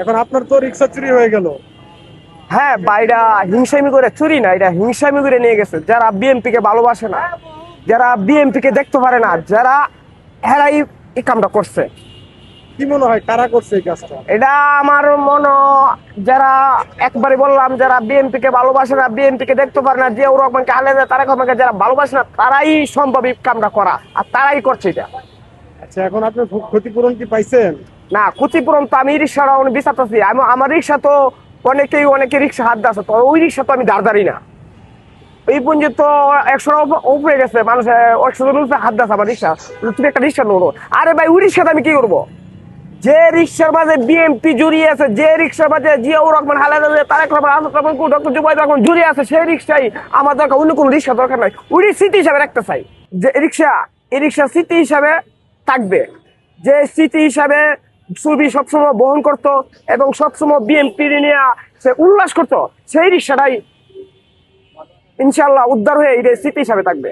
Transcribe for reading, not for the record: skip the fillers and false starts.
এখন আপনার তো রিক্সা চুরি হয়ে গেল। হ্যাঁ বা এটা হিংসামি করে চুরি না, এটা হিংসামি করে নিয়ে গেছে যারা বিএনপি কে ভালোবাসে না, যারা বিএনপি কে দেখতে পারে না, যারা হেরাই এই কামটা করছে। কি মনে হয় কারা করছে এই কাজটা? এটা আমার মনে যারা একবারে বললাম যারা বিএনপি কে ভালোবাসে না, বিএনপি কে দেখতে পারে না, জিয়াউর রহমানকে খালেদা তারেক রহমানকে যারা ভালোবাসে না, তারাই সম্ভব এই কামটা করা, আর তারাই করছে এটা। আচ্ছা, এখন আপনি ক্ষতিপূরণ কি পাইছেন? না, ক্ষতিপূরণ তো আমি রিক্সাটা বিচারতেছি, আমি আমার রিক্সা তো অনেকে রিক্সা হাত দিচ্ছে, তো ওই রিক্সা তো আমি দাঁড় না। এই পুঞ্জি তো 100 উপরে গেছে, মানুষ 100 জন উপরে হাত দিচ্ছে আমার রিক্সা। তুমি একটা রিক্সা নোড়ো, আরে ভাই ওই রিক্সাতে আমি কি করবো? যে রিক্সার মাঝে বিএনপি জড়িয়ে আছে, যে রিক্সার মাঝে জিয়াউর রহমান, খালেদা জিয়া, তারেক রহমান, আসাদ রহমান, ডক্টর জুবাইর রহমান জড়িয়ে আছে, সেই রিক্সাই আমার দরকার, অন্য কোনো রিক্সা দরকার নাই। ওই স্মৃতি হিসাবে রাখতে চাই যে এই রিক্সা স্মৃতি হিসাবে থাকবে, যে স্মৃতি হিসাবে ছবি সবসময় বহন করতো এবং সবসময় বিএনপি নিয়ে সে উল্লাস করতো, সেই রিক্সাটাই ইনশাল্লাহ উদ্ধার হয়ে এই স্মৃতি হিসাবে থাকবে।